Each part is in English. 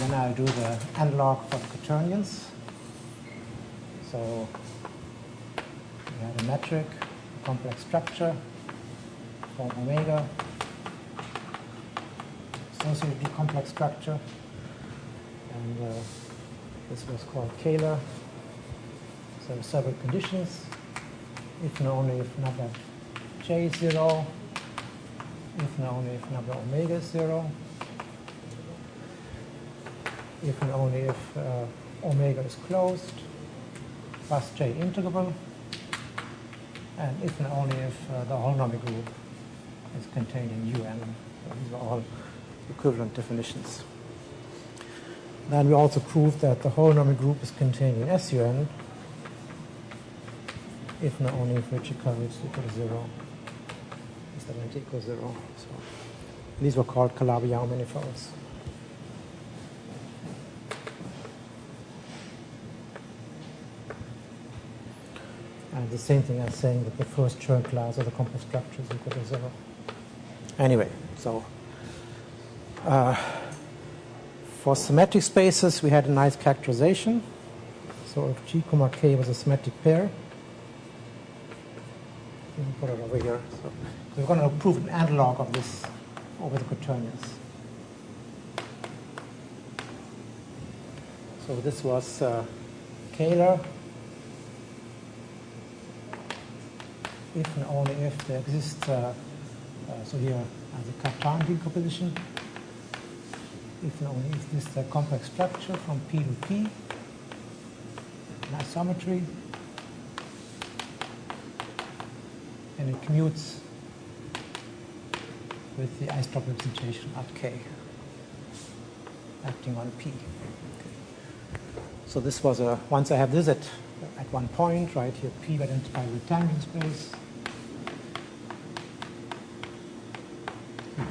And then I'll do the analog for the quaternions. So we have a metric, a complex structure, form omega, associated with complex structure. And this was called Kähler. So several conditions. If and only if number j is 0, if and only if number omega is 0, if and only if omega is closed, plus j integrable, and if and only if the holonomic group is contained in UN. So these are all equivalent definitions. Then we also proved that the holonomic group is contained in SUN, if and only if Ricci curvature is equal to 0, is that equal to 0. So these were called Calabi-Yau manifolds. And the same thing as saying that the first Chern class of the complex structure is equal to 0. Anyway, so for symmetric spaces, we had a nice characterization. So if G, K was a symmetric pair, we can put it over here. So we're going to prove an analog of this over the quaternions. So this was Kähler. If and only if there exists, so here as a Cartan decomposition, if and only if this is a complex structure from P to P, an isometry, and it commutes with the isotope representation at K, acting on P. Okay. So this was a, once I have this at one point, right here, P identified with tangent space.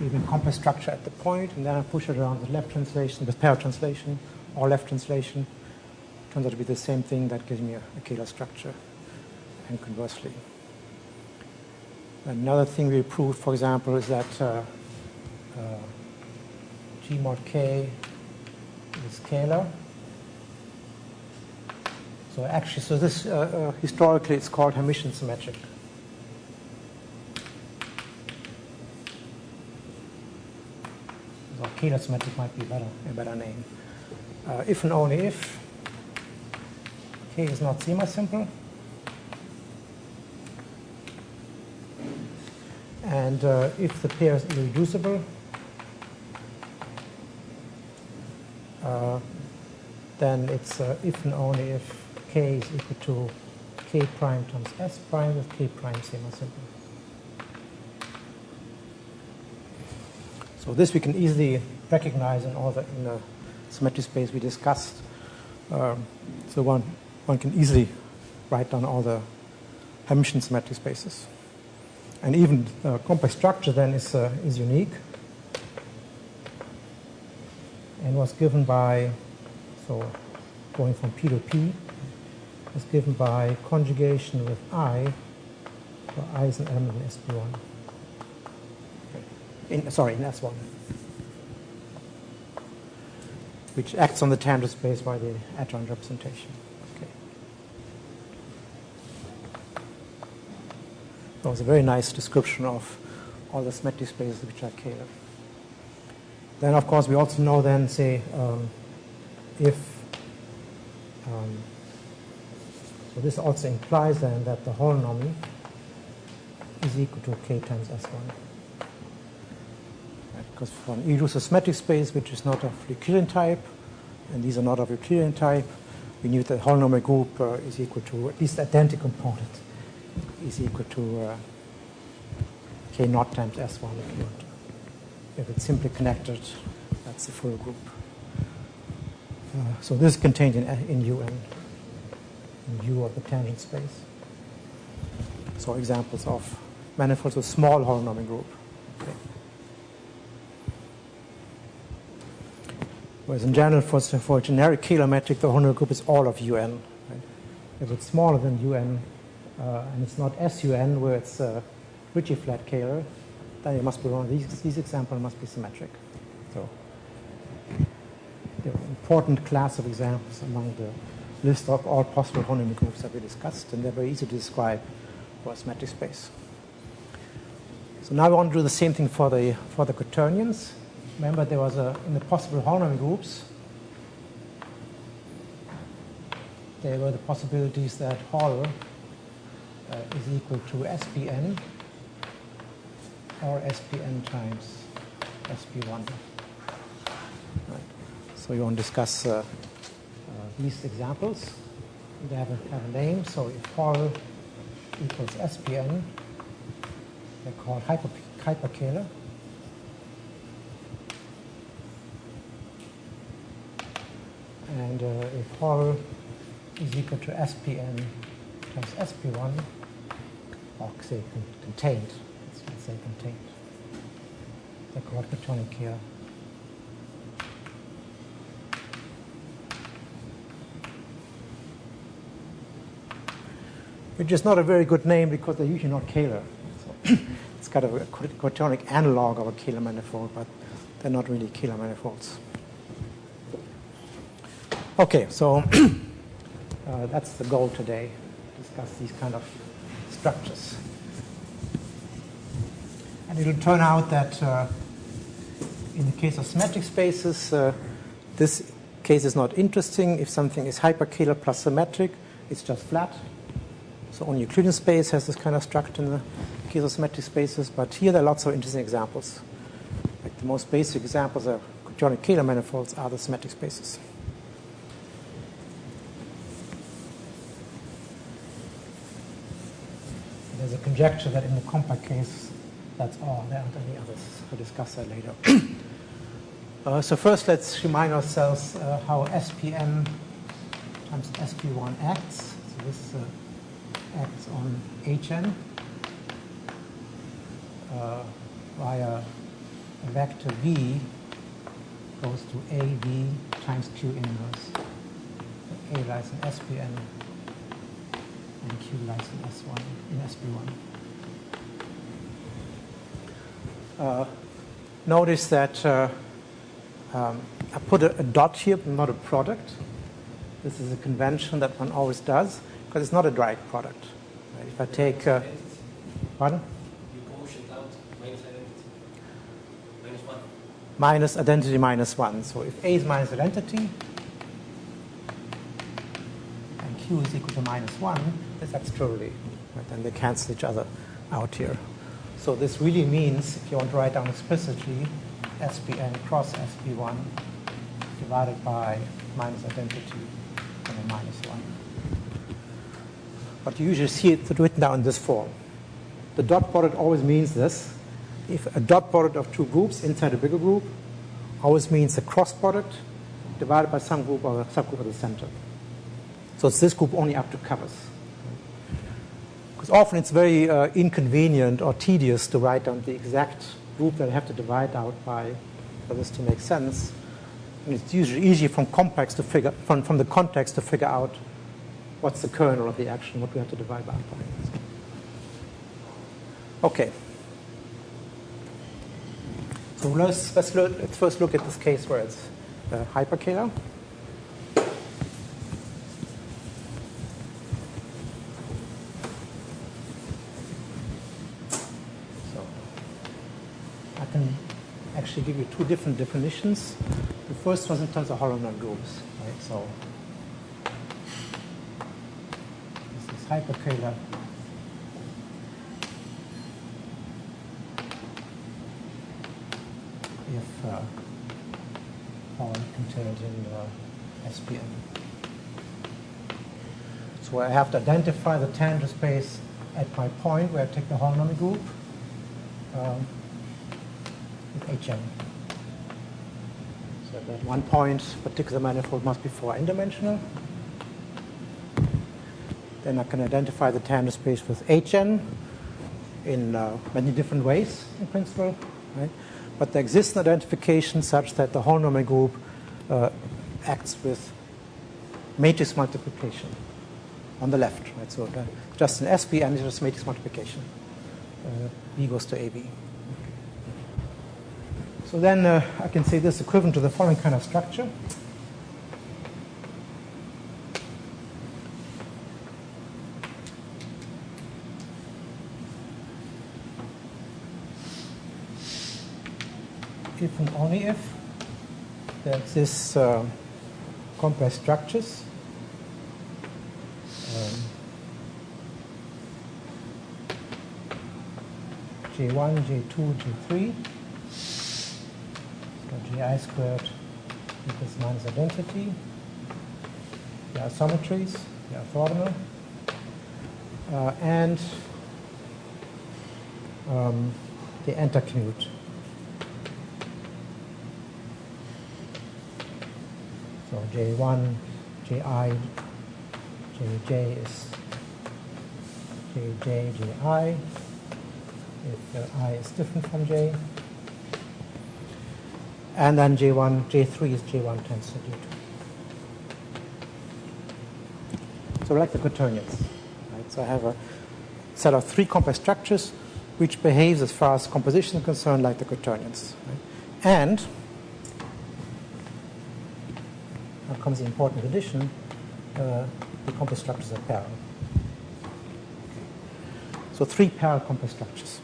Even complex structure at the point, and then I push it around with left translation, with pair translation, or left translation. Turns out to be the same thing that gives me a Kähler structure, and conversely. Another thing we proved, for example, is that G mod K is Kähler. So actually, so this historically it's called Hermitian symmetric. So Kähler symmetric might be a better name. If and only if K is not semi-simple, and if the pair is irreducible, then it's if and only if K is equal to K prime times S prime with K prime semi-simple. So this we can easily recognize in all the symmetry space we discussed. So one can easily write down all the Hermitian symmetry spaces. And even complex structure then is unique and was given by, so going from P to P, is given by conjugation with I, where I is an element in SP1. In S1, which acts on the tangent space by the adjoint representation. Okay. That was a very nice description of all the symmetry spaces which are Kähler. Then, of course, we also know then, say, if so this also implies then that the holonomy is equal to K times S1. Because for an irreducible symmetric space, which is not of Euclidean type, and these are not of Euclidean type, we knew that the holonomic group is equal to, at least the identical component, is equal to K naught times S1 if you want to. If it's simply connected, that's the full group. So this is contained in UN, in U of the tangent space. So examples of manifolds with small holonomic group. Okay. Whereas in general, for a generic Kähler metric, the holonomic group is all of UN. Right? If it's smaller than UN, and it's not SUN, where it's Ricci flat Kähler, then it must be wrong. These examples must be symmetric. So important class of examples among the list of all possible holonomic groups that we discussed, and they're very easy to describe for a symmetric space. So now we want to do the same thing for the quaternions. Remember, there was in the possible holonomic groups, there were the possibilities that Hall is equal to SPN or SPN times SP1. Right. So you want to discuss these examples. They have a name. So if Hall equals SPN, they're called hyperkähler. And if Hall is equal to SPN times SP1, or say contained, let's say contained, they're called quaternic. Which is not a very good name because they're usually not Kähler. So it's kind of a quaternic analog of a Kähler manifold, but they're not really Kähler manifolds. Okay, so that's the goal today, discuss these kind of structures. And it'll turn out that in the case of symmetric spaces, this case is not interesting. If something is hyperkähler plus symmetric, it's just flat. So only Euclidean space has this kind of structure in the case of symmetric spaces, but here there are lots of interesting examples. Like the most basic examples of quaternic Kähler manifolds are the symmetric spaces. There's a conjecture that in the compact case, that's all. There aren't any others. We'll discuss that later. So first, let's remind ourselves how SPN times SP1 acts. So this acts on Hn via a vector V goes to AV times Q inverse. A lies in SPN and Q lies in S1 in SP1. Notice that I put a dot here, but not a product. This is a convention that one always does, because it's not a direct product. Right? If I take, pardon? You quotient out minus identity. Minus 1. Minus identity minus 1. So if A is minus identity, and Q is equal to minus 1, this acts trivially. Right? And they cancel each other out here. So this really means, if you want to write down explicitly, SPN cross SP1 divided by minus identity and then minus 1. But you usually see it written down in this form. The dot product always means this. If a dot product of two groups inside a bigger group always means a cross product divided by some group or a subgroup at the center. So it's this group only up to covers. Because often it's very inconvenient or tedious to write down the exact group that I have to divide out by for this to make sense. And it's usually easy from complex to figure from the context to figure out what's the kernel of the action, what we have to divide by. Okay. So let's first look at this case where it's hyperkähler. So I can actually give you two different definitions. The first one in terms of holonomic groups, right? So this is hyperkähler if all contained in SPN. So I have to identify the tangent space at my point where I take the holonomic group with Hn. So at one point, particular manifold must be 4 n-dimensional. Then I can identify the tangent space with Hn in many different ways, in principle, right? But there exists an identification such that the holonomic group acts with matrix multiplication on the left, right? So just an SPN is just matrix multiplication. B goes to AB. So then I can say this is equivalent to the following kind of structure. if and only if there exist compressed structures J1, J2, J3. So Ji squared equals minus identity. They are symmetries, they are orthogonal. And they intercommute. So J1, Ji, Jj is Jj, Ji, if I is different from J. And then J1, J3 is J1 tensor D2. So like the quaternions. Right? So I have a set of 3 compressed structures which behaves as far as composition is concerned like the quaternions. Right? And now comes the important addition, the compressed structures are parallel. Okay. So 3 parallel compressed structures.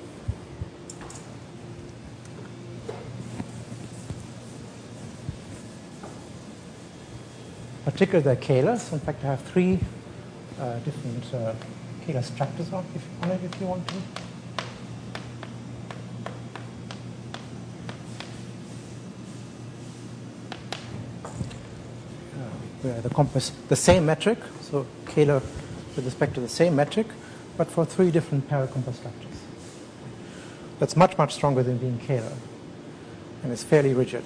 Particularly they're calars. In fact, I have 3 different calar structures on it if you want to. The same metric, so calar with respect to the same metric, but for 3 different parallel compressed structures. That's much, much stronger than being calar, and it's fairly rigid.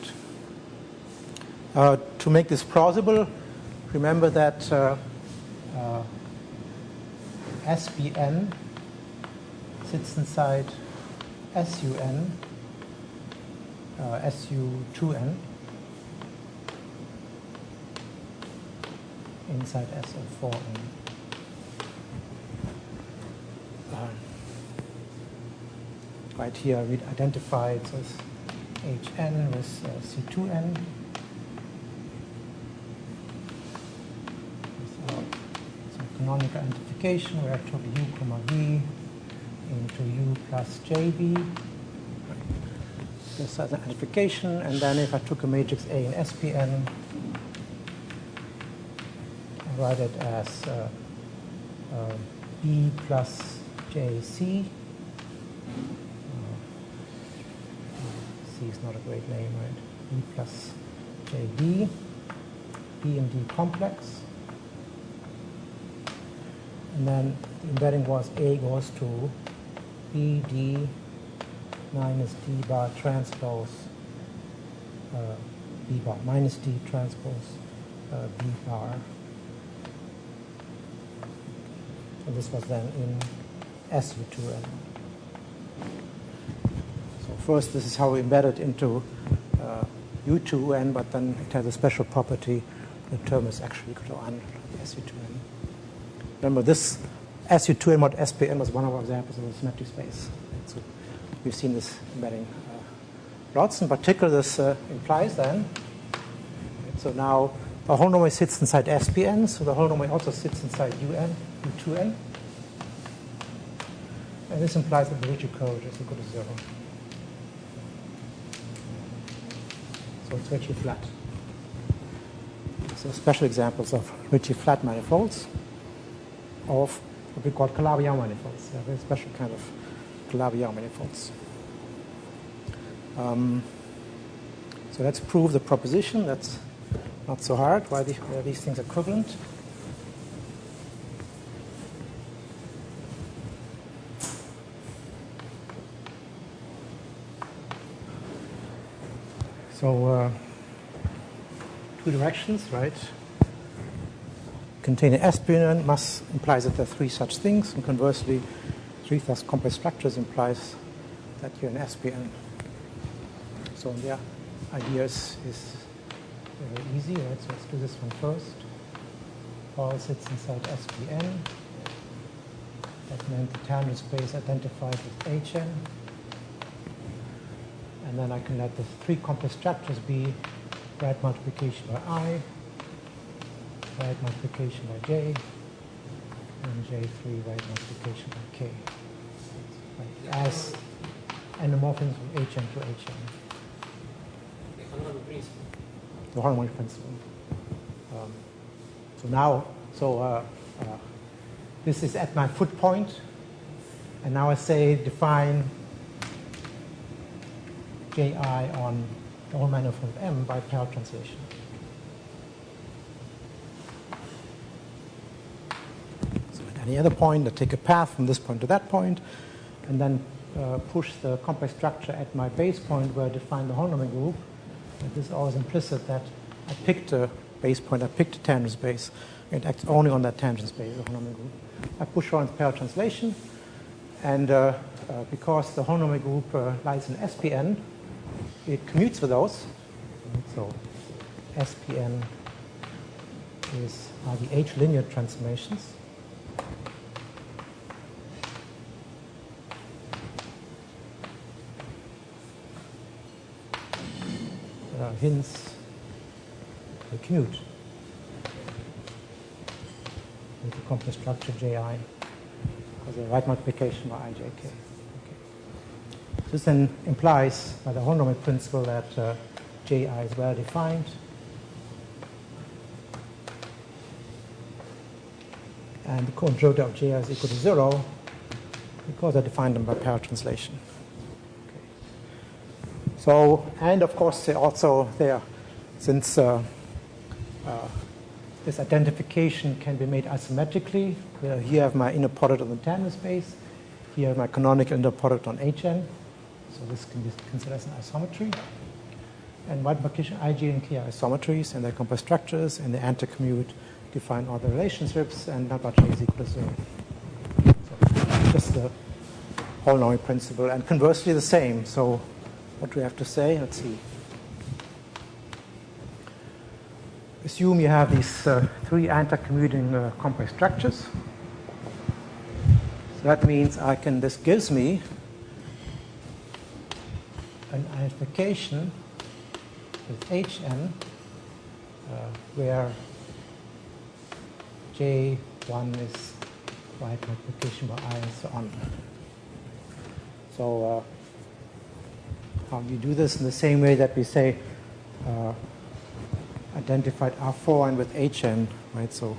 To make this plausible, remember that SBN sits inside SUN, SU2N, inside SO4N. Right here, we identify it as HN with C2N. Canonical identification, where I took U comma V into U plus JV. This as an identification, and then if I took a matrix A in SPN, I write it as B plus JC. C is not a great name, right? B plus JB, B and D complex. And then the embedding was A goes to BD minus D bar transpose B bar, minus D transpose B bar. And this was then in SU2N. So first, this is how we embed it into U2N, but then it has a special property. The term is actually equal to 100 SU2N. Remember, this SU2N mod SPN was one of our examples of a symmetric space. So we've seen this embedding lots. In particular, this implies then. So now the holonomy sits inside SPN, so the holonomy also sits inside UN, U2N. And this implies that the Ricci code is equal to 0. So it's Ricci flat. So special examples of Ricci flat manifolds, of what we call Calabi-Yau manifolds. They're a very special kind of Calabi-Yau manifolds. So let's prove the proposition. That's not so hard. Why are these things equivalent? So 2 directions, right? Containing SPN must implies that there are 3 such things, and conversely, 3 thus complex structures implies that you're an SPN. So the idea is very easy, right? So let's do this one first. All sits inside SPN. That meant the tangent space identified with HN. And then I can let the 3 complex structures be right multiplication by I, right multiplication by J, and J3 right multiplication by K. Right. As endomorphisms from HN to HN. principle. The holonomic principle. So now, this is at my foot point, and now I say define Ji on the whole manifold M by pair translation. So at any other point, I take a path from this point to that point, and then push the complex structure at my base point where I define the holonomic group. And this is always implicit that I picked a base point, I picked a tangent space. It acts only on that tangent space, the holonomic group. I push on pair translation, and because the holonomic group lies in SPN, it commutes with those. So SPN are the H linear transformations. Hence, the commute with the complex structure Ji as a right multiplication by ijk. Okay. This then implies by the holonomic principle that Ji is well defined. And the conjugate of Ji is equal to 0 because I defined them by pair translation. So, and of course, also there, since this identification can be made isometrically, here I have my inner product on the tangent space, here I have my canonical inner product on Hn, so this can be considered as an isometry. And right multiplication Ij and K are isometries, and their complex structures, and the anti-commute define all the relationships, and number J is equal to 0. So just the holonomic principle, and conversely the same. So what do we have to say? Let's see. Assume you have these three anti-commuting complex structures. So that means this gives me an identification with Hn where J1 is right multiplication by I and so on. So how you do this in the same way that we say identified R4 and with Hn, right? So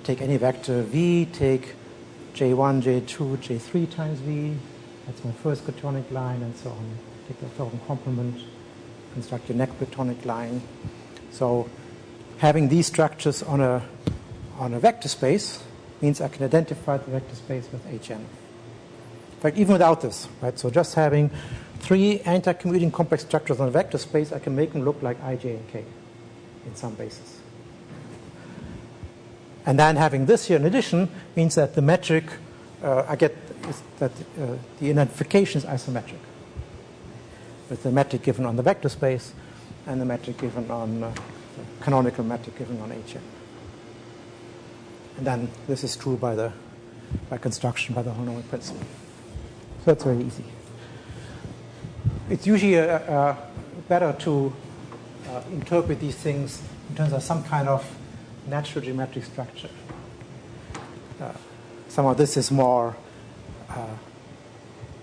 take any vector V, take J1, J2, J3 times V. That's my first Platonic line, and so on. Take the third complement, construct your next Platonic line. So having these structures on a vector space means I can identify the vector space with Hn. In fact, even without this, right? So just having three anti-commuting complex structures on a vector space, I can make them look like Ij and K in some basis. And then having this here in addition means that the metric I get is that the identification is isometric, with the metric given on the vector space and the metric given on the canonical metric given on Hn. And then this is true by construction by the holonomic principle. So that's very easy. It's usually better to interpret these things in terms of some kind of natural geometric structure. Some of this is more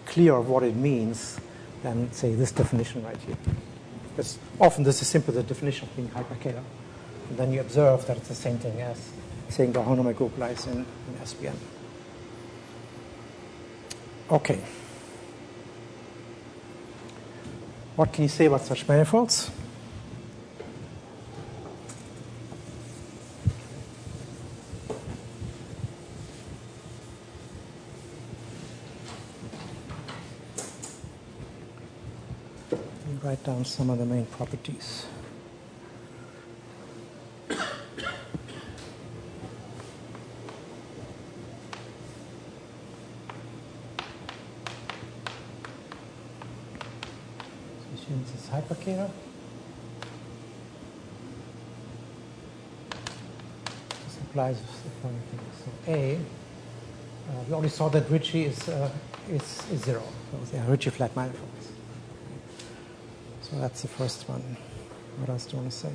clear of what it means than, say, this definition right here. Because often this is simply the definition of being hyperkähler. And then you observe that it's the same thing as saying the holonomic group lies in SPN. Okay. What can you say about such manifolds? Write down some of the main properties. This is hyperkähler. This implies the following things. So A, we already saw that Ricci is 0. So they are Ricci flat manifolds. So that's the first one. What else do you want to say?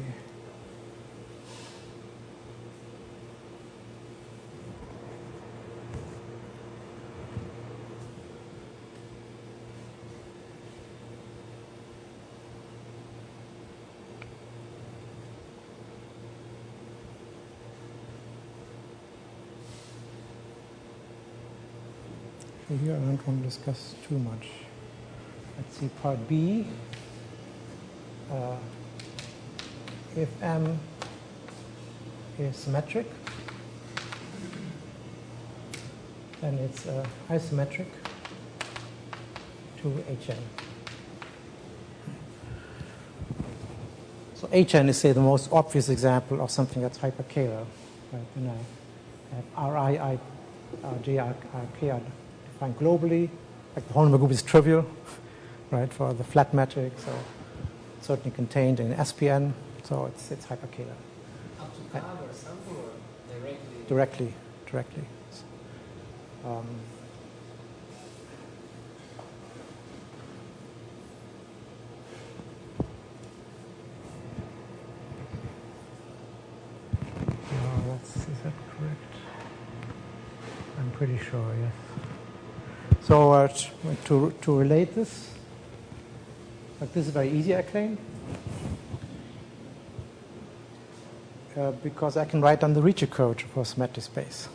to here. I don't want to discuss too much. Let's see part B. If M is symmetric, then it's isometric to Hn. So Hn is, say, the most obvious example of something that's hyperkähler. Right? When I have Ri, I, J, R, K are defined globally. Like the whole number group is trivial, right, for the flat metric. So it's certainly contained in SPN. So it's hyperkähler. Up to K or something, or Directly. Is that correct? I'm pretty sure, yes. So to relate this, like this is very easy, I claim. Because I can write down the Ricci curvature for a symmetric space,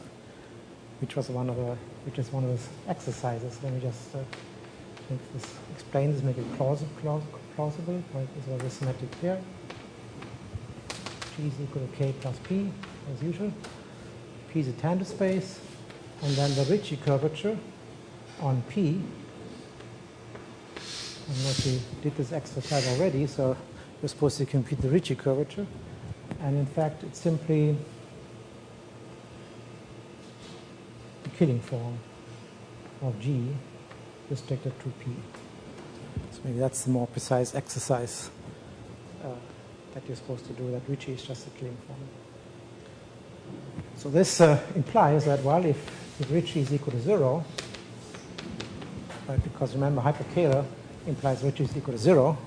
which is one of those exercises. Let me just explain this, make it plausible. Right? This was a symmetric pair. G is equal to K plus P, as usual. P is a tangent space, and then the Ricci curvature on P. And what we did this exercise already, so you're supposed to compute the Ricci curvature. And in fact, it's simply the Killing form of G restricted to P. So maybe that's the more precise exercise that you're supposed to do, that Ricci is just a Killing form. So this implies that, well, if Ricci is equal to 0, right, because remember, hyperkähler implies Ricci is equal to 0,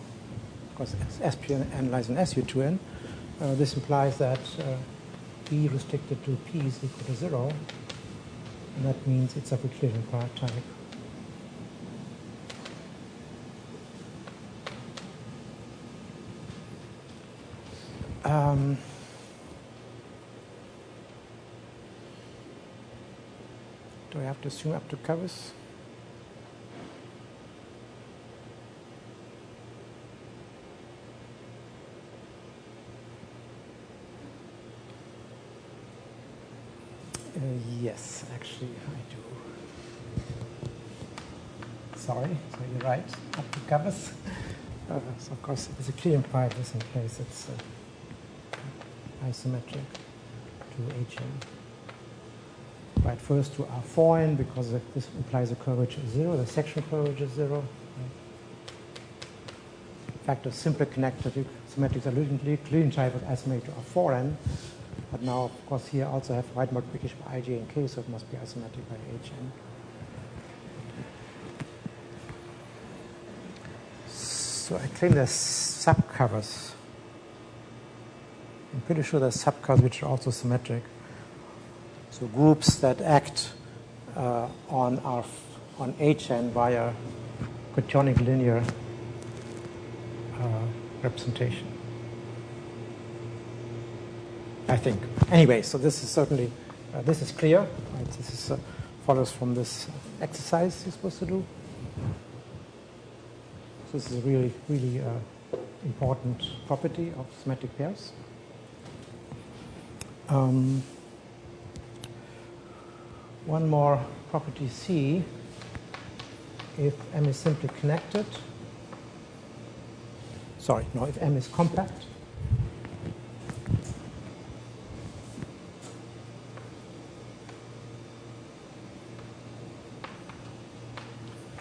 because SPN lies in SU2n. This implies that B restricted to P is equal to 0, and that means it's of Euclidean type. Do I have to assume up to covers? Yes, actually I do. Sorry, so you're right, up to covers. So of course, if it's a clear implied, this in case it's isometric to Hn. Right, first to R4n, because this implies a curvature is 0, the sectional curvature is 0. Right? In fact, a simpler connected symmetrics are Euclidean type with isometric to R4n. But now, of course, here I also have right multiplication by ij and k, so it must be isometric by Hn. So I claim there's subcovers. I'm pretty sure there's subcovers which are also symmetric. So groups that act on Hn via quaternion linear representation, I think. Anyway, so this is certainly, this is clear. Right? This is, follows from this exercise you're supposed to do. So this is a really, really important property of symmetric pairs. One more property C, if M is simply connected, if M is compact,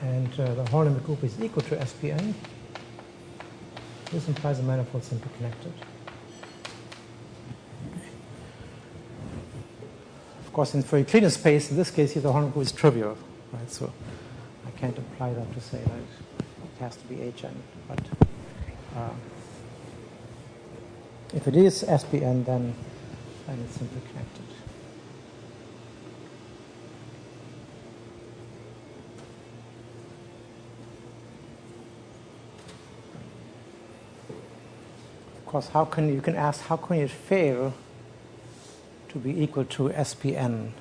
and the whole number group is equal to SPN, this implies a manifold simply connected. Of course, for Euclidean space, in this case here, the whole number group is trivial, right? So I can't apply that to say that it has to be Hn. But if it is SPN, then it's simply connected. Of course, you can ask, how can it fail to be equal to SPN?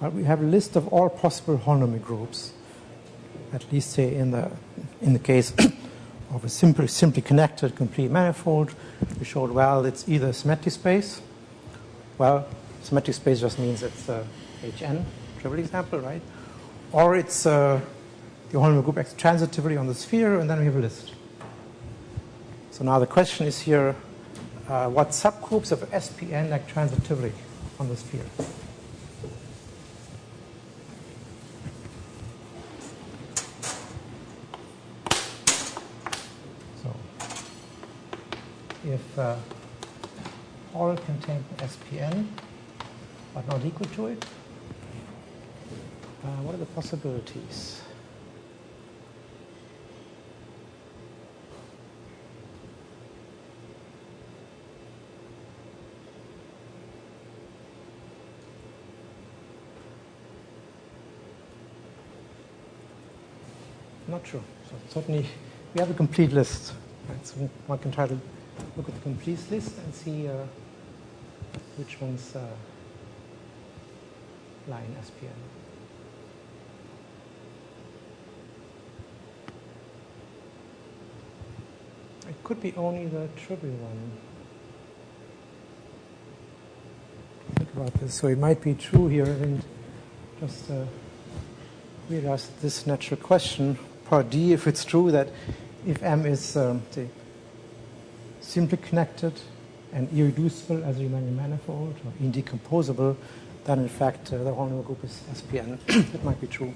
Well, we have a list of all possible holonomic groups, at least say in the case of a simply connected complete manifold. We showed, well, it's either a symmetric space. Well, symmetric space just means it's Hn, trivial example, right? Or it's the holonomic group acts transitively on the sphere, and then we have a list. So now the question is here, what subgroups of SPN act transitively on the sphere? So if all contain SPN but not equal to it, what are the possibilities? Not true. So certainly we have a complete list. Right? So one can try to look at the complete list and see which ones lie in SPN. It could be only the trivial one. Think about this. So it might be true here, and just realize this natural question, part D, if it's true that if M is say, simply connected and irreducible as a Riemannian manifold, or indecomposable, then in fact the holonomic group is SPN. That might be true.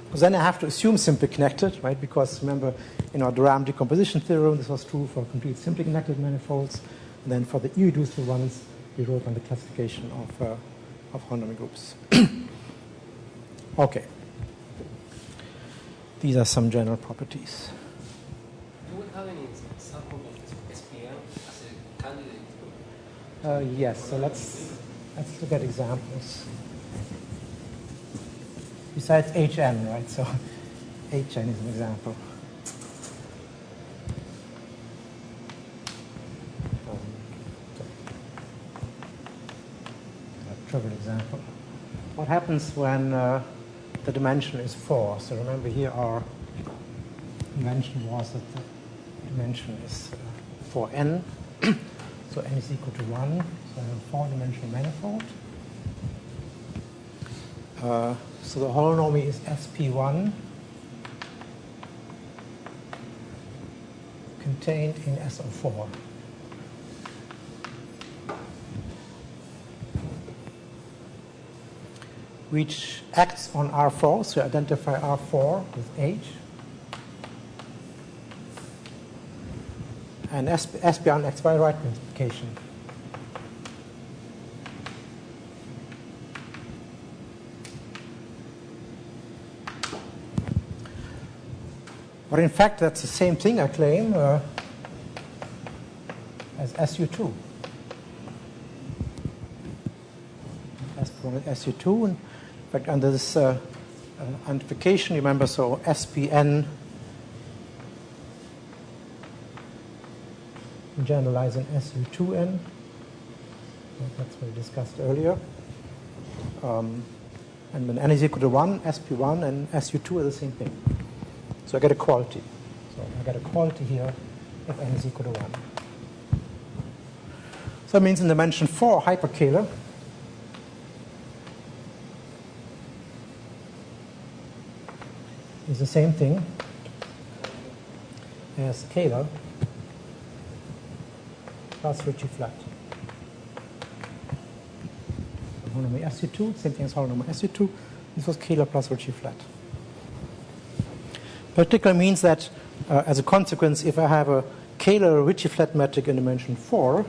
Because then I have to assume simply connected, right? Because remember, in our Durham decomposition theorem, this was true for complete simply connected manifolds. And then for the irreducible ones, we wrote on the classification of holonomic groups. Okay. These are some general properties. Do we have any sample of SPN as a candidate? Yes, so let's look at examples. Besides HN, right? So HN is an example. A trivial example. What happens when the dimension is 4? So remember here our convention was that the dimension is 4n. So n is equal to 1. So I have a 4-dimensional manifold. So the holonomy is SP1 contained in SO4. Which acts on R4, so identify R4 with H. And SP1 acts by right multiplication. But in fact, that's the same thing, I claim, as SU2. SP1 is SU2. In fact, under this identification, remember, so SPN generalize in SU2n. That's what we discussed earlier. And when n is equal to 1, SP1 and SU2 are the same thing. So I get a quality. So I get a quality here if n is equal to 1. So that means in dimension 4, hyperkähler is the same thing as Kähler plus Ritchie flat. Holonomy SU2, same thing as holonomy SU2. This was Kähler plus Ritchie flat. Particular means that, as a consequence, if I have a Kähler-Ritchie flat metric in dimension 4,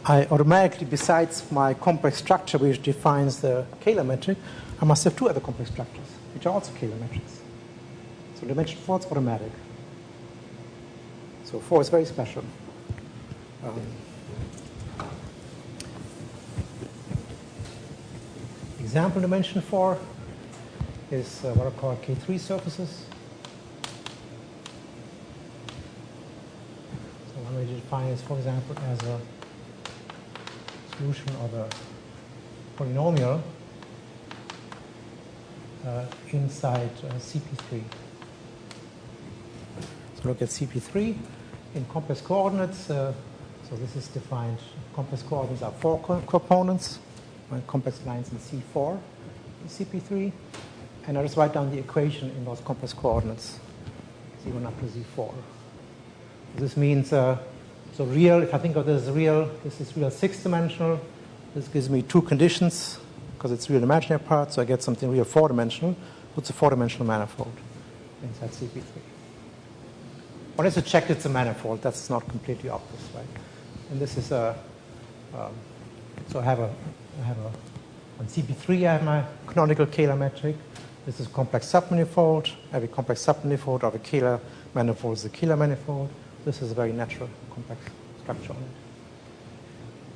I automatically, besides my complex structure which defines the Kähler metric, I must have two other complex structures, which are also Kähler metrics. So dimension 4 is automatic. So 4 is very special. Example dimension 4 is what are called K3 surfaces. So one way to define is, for example, as a solution of a polynomial inside CP3. So look at CP3 in compass coordinates. So this is defined. Compass coordinates are 4 components, compass lines in C4 in CP3. And I just write down the equation in those compass coordinates, Z1 up to Z4. This means, so real, if I think of this as real, this is real 6-dimensional. This gives me 2 conditions, because it's real imaginary part, so I get something real 4-dimensional. What's a 4-dimensional manifold inside CP3? Well, let's check it's a manifold. That's not completely obvious, right? And this is a, so I have a, on CP3 I have my canonical Kähler metric. This is a complex submanifold. Every complex submanifold of a Kähler manifold is a Kähler manifold. This is a very natural complex structure on it.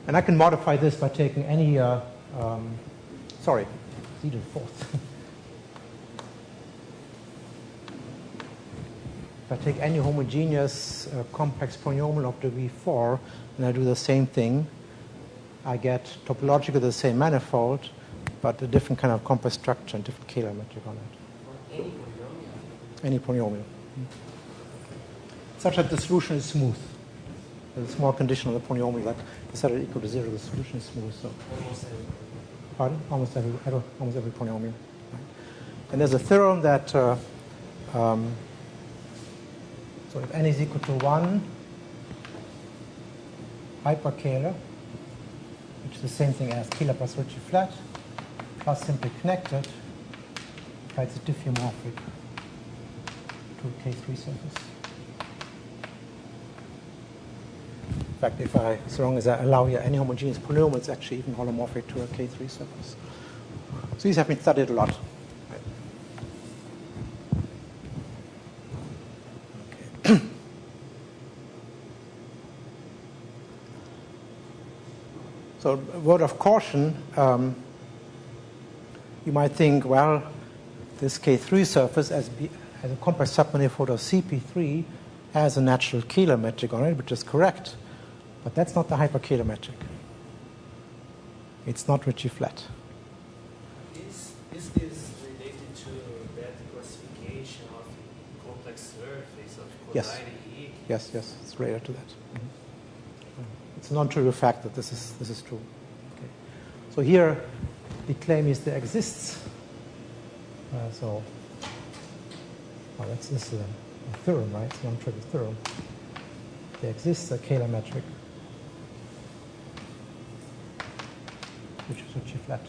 And I can modify this by taking any, Z to the 4th. If I take any homogeneous complex polynomial of degree 4, and I do the same thing, I get topologically the same manifold, but a different kind of complex structure and different Kähler metric on it. Any polynomial? Any polynomial. Such that the solution is smooth. There's a small condition on the polynomial that is set equal to 0, the solution is smooth. So. Almost every. Pardon? Almost every polynomial. Right. And there's a theorem that so if n is equal to 1, hyperkähler, which is the same thing as Kähler plus Ritchie flat, plus simply connected, it's a diffeomorphic to a K3 surface. In fact, as long as I allow here any homogeneous polynomial, it's actually even holomorphic to a K3 surface. So these have been studied a lot. Okay. So, a word of caution. You might think, well, this K3 surface as a complex submanifold of CP3 has a natural Kähler metric on it, which is correct. But that's not the hyperkähler metric. It's not Ritchie flat. Is this related to that classification of complex surface of Yes. collider? Yes, it's related to that. Mm-hmm. It's a non-trivial fact that this is true. Okay. So here, the claim is there exists. This is a theorem, right? It's a non-trivial theorem. There exists a Kähler metric, which is Ritchie flat.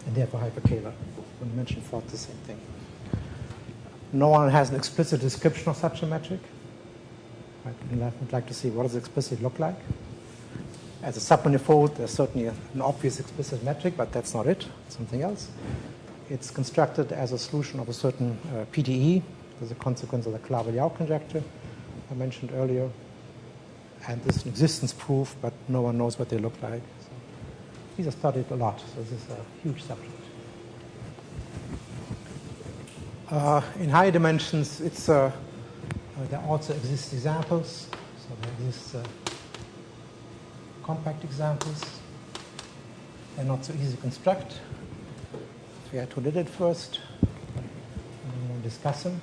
And therefore hyperkähler. When you mention Ford, the same thing. No one has an explicit description of such a metric. Right? And I would like to see what does explicit look like. As a submanifold, there's certainly an obvious explicit metric, but that's not it. It's something else. It's constructed as a solution of a certain PDE as a consequence of the Claver-Liao conjecture I mentioned earlier. And this is an existence proof, but no one knows what they look like. So these are studied a lot, so this is a huge subject. In higher dimensions, there also exist examples. So there exist compact examples. They're not so easy to construct. So we had to did it first, and we'll discuss them.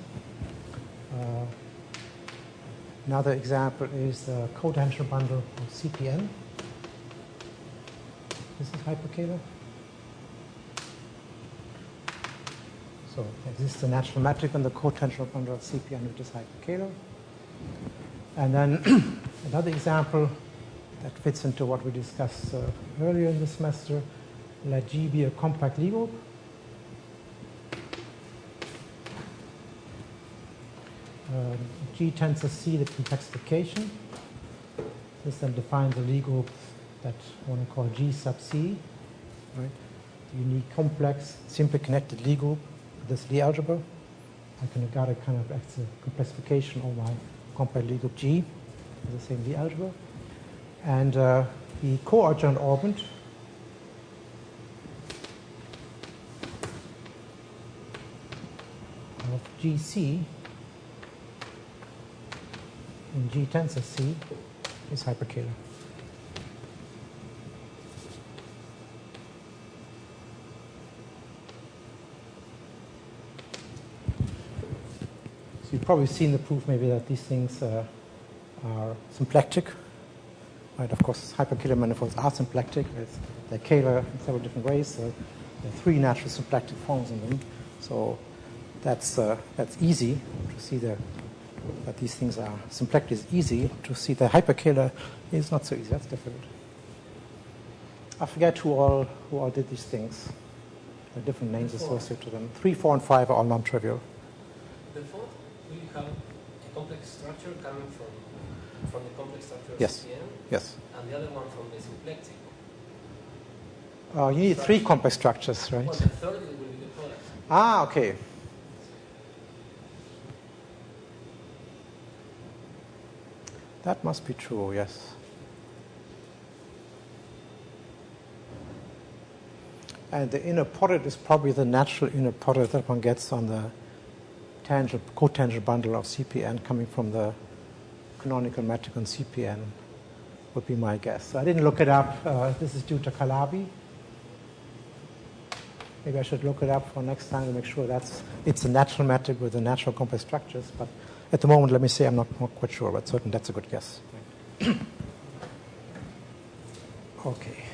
Another example is the cotangential bundle of CPN. This is hyperkähler. So there exists a natural metric on the cotangential bundle of CPN, which is hyperkähler. And then another example that fits into what we discussed earlier in the semester. Let G be a compact Lie group. G tensor C, the complexification. This then defines a Lie group that I want to call G sub C, right? The unique complex, simply connected Lie group with this Lie algebra. I can regard it kind of as a complexification of my compact Lie group G with the same Lie algebra. And the co-adjoint orbit of GC in G tensor C is hyperkähler. So you've probably seen the proof maybe that these things are symplectic. Right? Of course, hyperkähler manifolds are symplectic. They're Kähler in several different ways. So there are 3 natural symplectic forms in them. So that's easy to see that these things are symplectic is easy. To see the hyperkähler is not so easy. That's difficult. I forget who all did these things. There are different names associated to them. 3, 4, and 5 are all non-trivial. The fourth, we have a complex structure coming from the complex structure of Yes. CPN, Yes. and the other one from the symplectic. You need 3 complex structures, right? Well, the third will be the product. Ah, okay. That must be true, yes. And the inner product is probably the natural inner product that one gets on the cotangent bundle of CPN coming from the canonical metric on CPN, would be my guess. So I didn't look it up. This is due to Calabi. Maybe I should look it up for next time to make sure it's a natural metric with the natural complex structures. But at the moment, let me say I'm not quite sure, but certainly that's a good guess. Okay.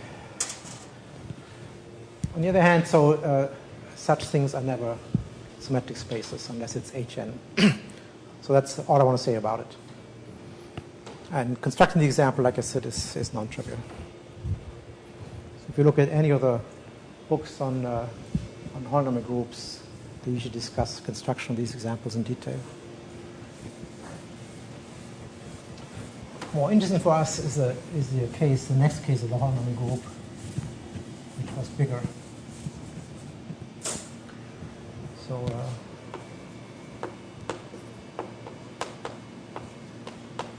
On the other hand, such things are never symmetric spaces unless it's Hn. So that's all I want to say about it. And constructing the example, like I said, is non-trivial. So if you look at any of the books on holonomic groups, they usually discuss construction of these examples in detail. More interesting for us is the next case of the holonomic group, which was bigger. So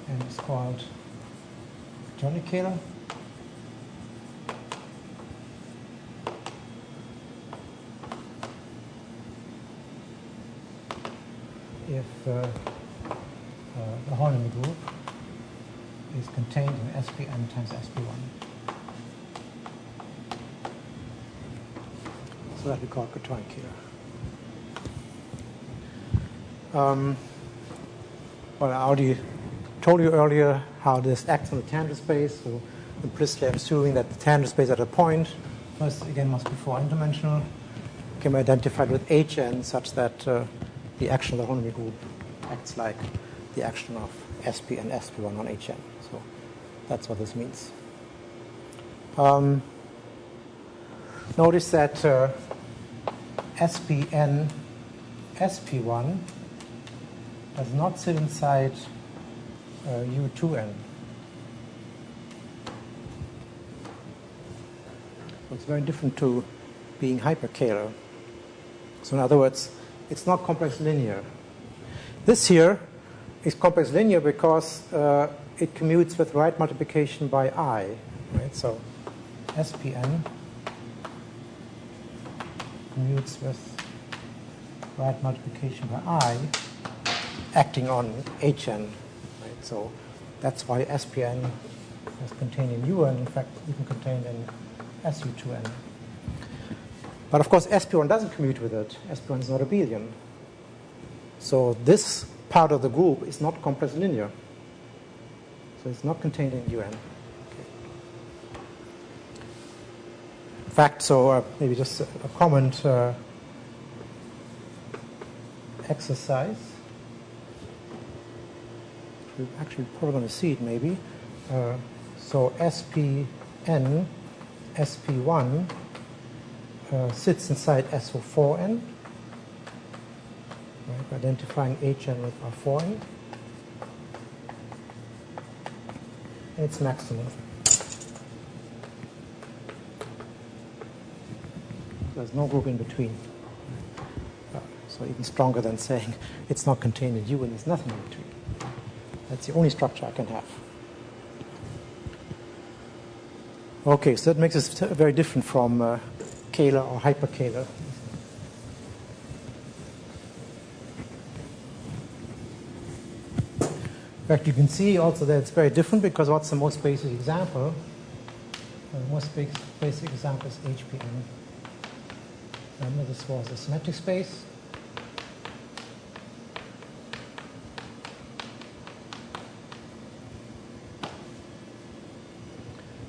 and it's called Johnny-Kähler. If the holonomic group is contained in SPn times SP1. So that we call Johnny-Kähler. Well, I already told you earlier how this acts on the tangent space. So implicitly, I'm assuming that the tangent space at a point, first again, must be 4n-dimensional, can be identified with Hn such that the action of the holonomic group acts like the action of SP and SP1 on Hn. So that's what this means. Notice that SPn SP1 does not sit inside U2n. So it's very different to being hyperkähler. So in other words, it's not complex linear. This here is complex linear because it commutes with right multiplication by I. Right? So SPn commutes with right multiplication by I acting on Hn. Right? So that's why SPn is contained in Un, in fact, even contained in SU2n. But of course, SP1 doesn't commute with it. SP1 is not abelian. So this part of the group is not complex linear. So it's not contained in Un. Okay. In fact, so maybe just a comment exercise. We're actually probably going to see it maybe. So SPn, SP1 sits inside SO4n, right, identifying Hn with R4n. And it's maximal. There's no group in between. So even stronger than saying it's not contained in U and there's nothing in between. That's the only structure I can have. Okay, so that makes us very different from Kähler or hyperkähler. In fact, you can see also that it's very different because what's the most basic example? The most basic example is HPN. Remember, this was a symmetric space.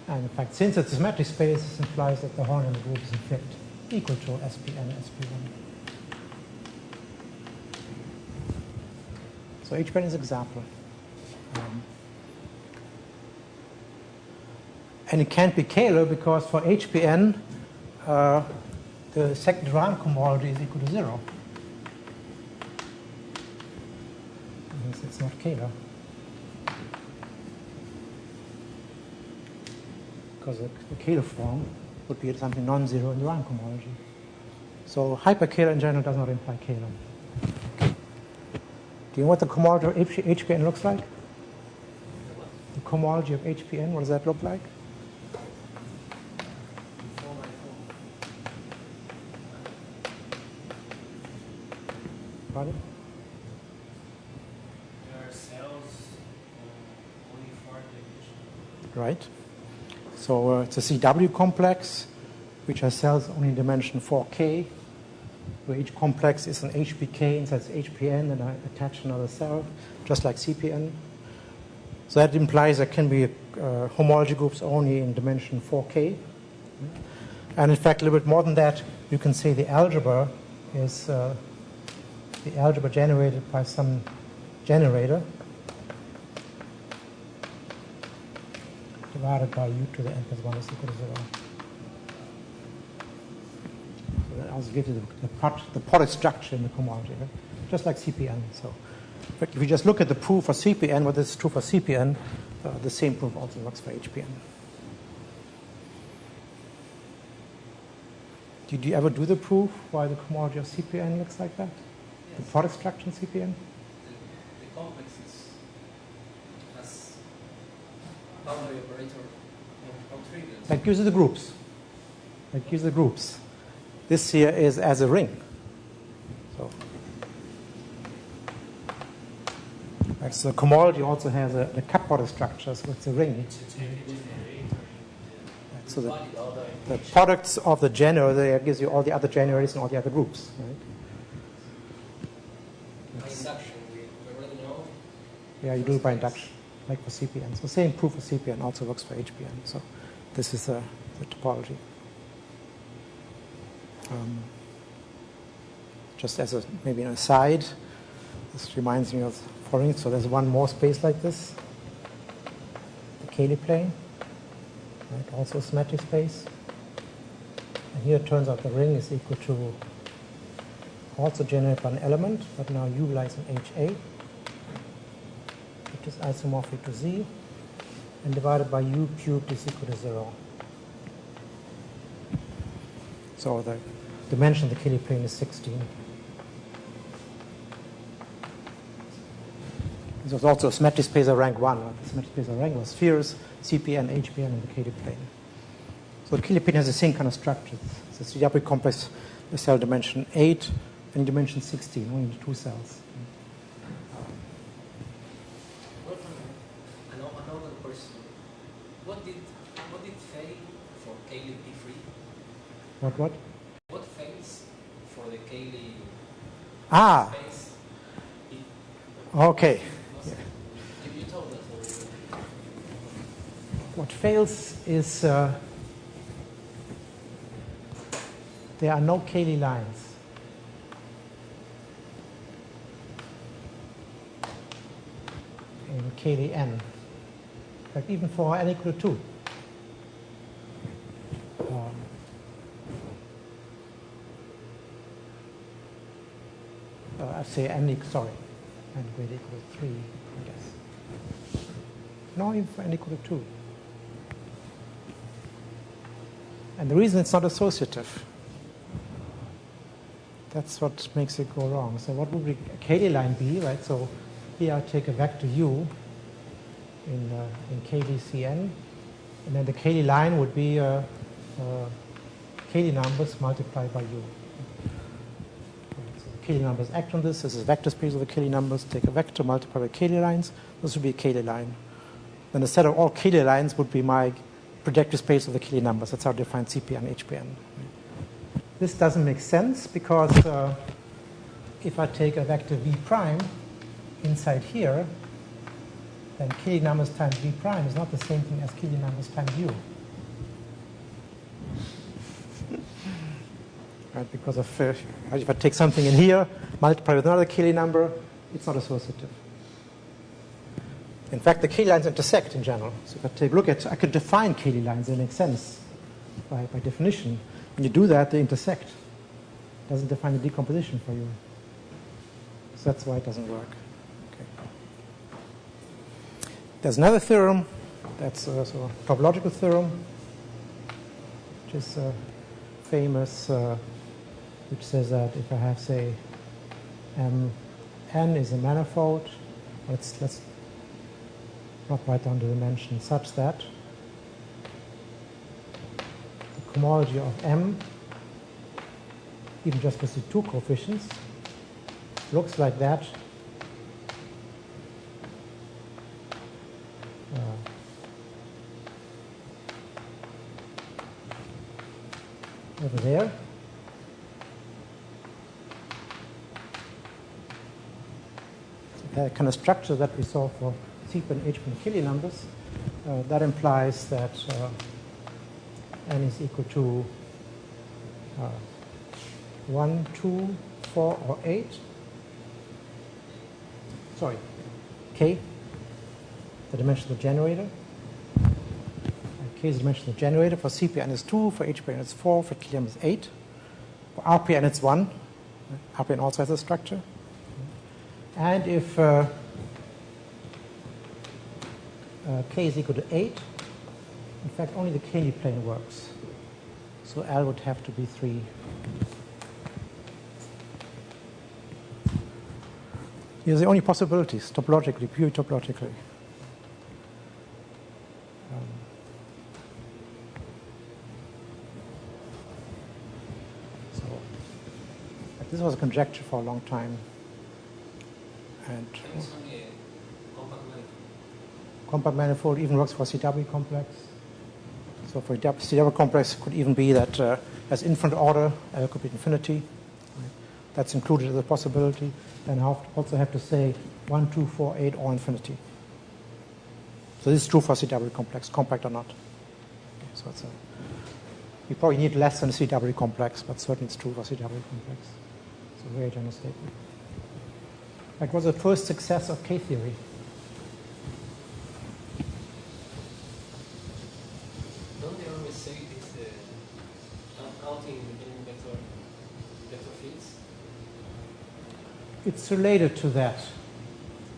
And in fact, since it's a symmetric space, this implies that the holonomic group is in fact equal to SPn, SP1. So HPn is an example. And it can't be Kähler because for HPn, the second round cohomology is equal to 0. That means it's not Kähler. Because the Kähler form would be something non-zero in the round cohomology. So hyperkähler in general does not imply Kähler. Okay. Do you know what the cohomology of HPn looks like? The cohomology of HPn, what does that look like? Pardon? There are cells only for division. Right. So it's a CW complex, which has cells only in dimension 4K, where each complex is an HPK inside HPN, and I attach another cell, just like CPN. So that implies there can be homology groups only in dimension 4K. And in fact, a little bit more than that, you can say the algebra is the algebra generated by some generator divided by u to the n plus 1 is equal to 0. So that also gives you the product structure in the cohomology, right? Just like CPN. So but if you just look at the proof for CPN, what is true for CPN, the same proof also works for HPN. Did you ever do the proof why the cohomology of CPN looks like that? Yes. The product structure in CPN? The complex has boundary operator on trivials. That gives you the groups. That gives the groups. This here is as a ring. So the cohomology also has the cup product structure, so it's a ring. So the products of the generator gives you all the other generators and all the other groups, right? By induction, we already know. Yeah, you do it by induction, like for CPN. So same proof for CPN also works for HPN. So this is the topology. Just as maybe an aside, this reminds me of following. So there's one more space like this, the Cayley plane, right? Also a symmetric space. And here it turns out the ring is equal to also generated by an element, but now U lies in HA, which is isomorphic to Z, and divided by U cubed is equal to 0. So the dimension of the Cayley plane is 16. This was also a symmetric space of rank 1. The symmetric space of rank was spheres, CPN, HPN, and the Cayley plane. So the Cayley plane has the same kind of structure. It's a CW complex with cell dimension 8 and dimension 16, only 2 cells. Another question. What did fail for Cayley P3? What? What fails for the Cayley space? Okay. You told us already. What fails is there are no Cayley lines. In Cayley n. But even for n equal to 2. I say n equal to 3, I guess. No, even for n equal to 2. And the reason it's not associative, that's what makes it go wrong. So what would a Cayley line be, right? So here I take a vector u in Cayley Cn, and then the Cayley line would be Cayley numbers multiplied by u. So the Cayley numbers act on this. This is a vector space of the Cayley numbers. Take a vector, multiply by Cayley lines. This would be a Cayley line. Then the set of all Cayley lines would be my projective space of the Cayley numbers. That's how I define CPN and HPN. This doesn't make sense because if I take a vector v prime inside here, then Cayley numbers times v prime is not the same thing as Cayley numbers times u. right? Because of, if I take something in here, multiply with another Cayley number, it's not associative. In fact, the Cayley lines intersect in general. So if I take a look at, I could define Cayley lines, they make sense by definition. When you do that, they intersect. It doesn't define the decomposition for you. So that's why it doesn't work. Okay. There's another theorem, that's a topological theorem, which is famous, which says that if I have, say, n is a manifold, let's not write down the dimension, such that the cohomology of M, even just with the two coefficients, looks like that. Over there. So that kind of structure that we saw for C-plane, H-plane, Cayley numbers, that implies that n is equal to 1, 2, 4, or 8. Sorry, k, the dimension of the generator. K is the dimension of the generator. For CPN is 2, for HPN it's 4, for KLM is 8. For RPN it's 1. RPN also has a structure. And if k is equal to 8, in fact only the Cayley plane works. So L would have to be 3. These are the only possibilities, topologically, purely topologically. This was a conjecture for a long time. And it's only a compact manifold. Compact manifold even works for CW complex. So for CW complex, it could even be that as infinite order, L could be infinity. Right? That's included as a possibility. Then I also have to say 1, 2, 4, 8, or infinity. So this is true for CW complex, compact or not. Okay, so it's we probably need less than a CW complex, but certainly it's true for CW complex. It's a very general statement. That was the first success of K-theory. Don't they always say it's counting independent vector fields? It's related to that.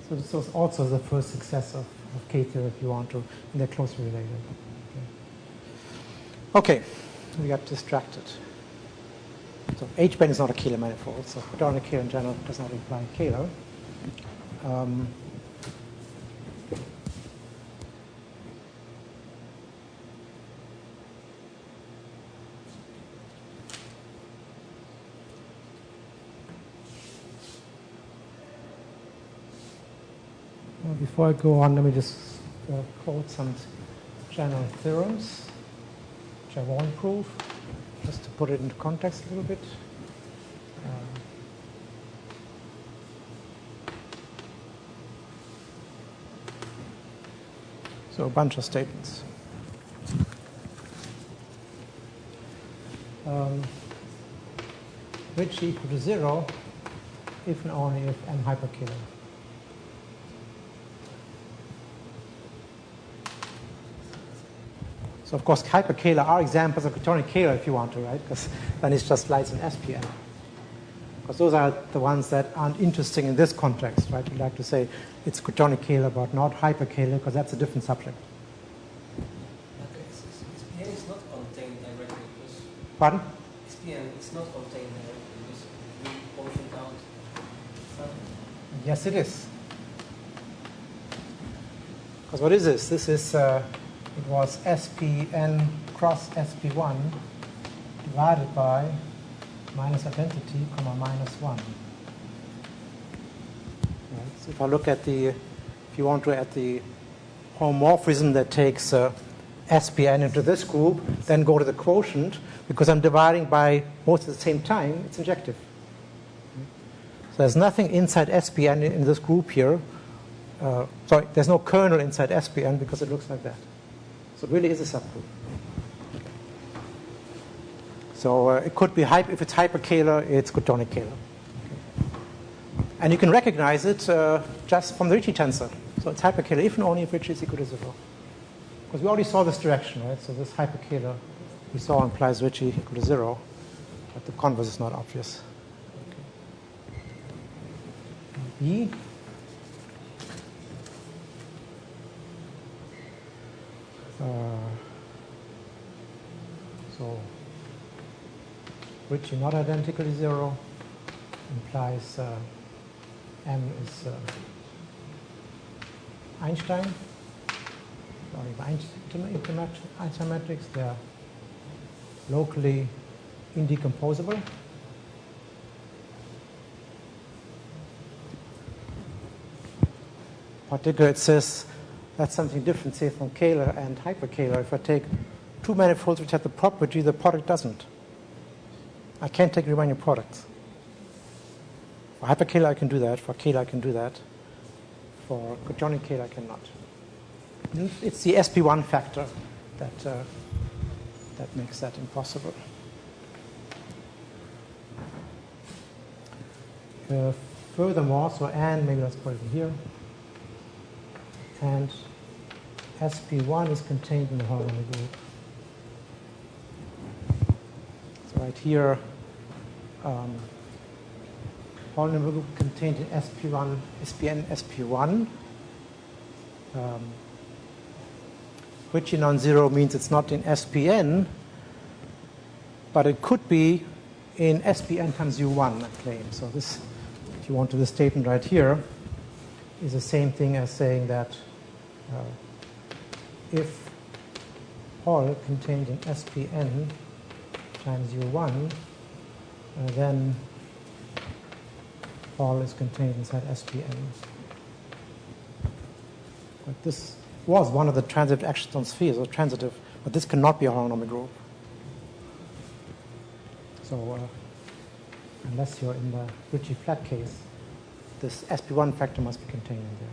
So this was also the first success of K-theory, if you want to, and they're closely related. Okay, we got distracted. So H-band is not a Kähler manifold, so quadratic Kähler in general does not imply Kähler. Before I go on, let me just quote some general theorems, which I won't prove, just to put it into context a little bit. So a bunch of statements. Which equal to 0 if and only if M hyperkähler. So of course, hyperkähler are examples of quadratic Kähler if you want to, right? Because then it's just lights in SPN. Because those are the ones that aren't interesting in this context, right? We like to say it's quadratic Kähler, but not hyperkähler, because that's a different subject. Okay, SPN is not contained directly because. Pardon? SPN is not contained directly because we function count. Yes, it is. Because what is this? This is. It was SPN cross SP1 divided by minus identity, comma, minus 1. Right. So if I look at the, if you want to, at the homomorphism that takes SPN into this group, then go to the quotient, because I'm dividing by both at the same time, it's injective. So there's nothing inside SPN in this group here. Sorry, there's no kernel inside SPN because it looks like that. So it really is a subgroup. So it could be, if it's hypercalar, it's Cotonicate calar. And you can recognize it just from the Ricci tensor. So it's hypercalar if and only if Ricci is equal to 0. Because we already saw this direction, right? So this hypercalar we saw implies Ricci equal to 0, but the converse is not obvious. Okay. B. So Ricci not identical to 0 implies M is Einstein, or Einstein matrix. They are locally indecomposable. Particularly, it says that's something different, say, from calar and hypercalar. If I take two manifolds which have the property, the product doesn't. I can't take Riemannian products. For hypercalar, I can do that. For calar, I can do that. For Cotonic calar, I cannot. It's the SP1 factor that makes that impossible. Furthermore, so and maybe let's put it here. And SP1 is contained in the holonomic group. So right here, polynomial group contained in SP1, SPN SP1. Ricci non-zero means it's not in SPN, but it could be in SPN times U1, I claim. So this, if you want to, this statement right here is the same thing as saying that if all contained in SPN times U1, then all is contained inside SPN. But this was one of the transitive actions on spheres, or transitive, but this cannot be a holonomic group. So unless you're in the Ricci flat case, this SP1 factor must be contained in there.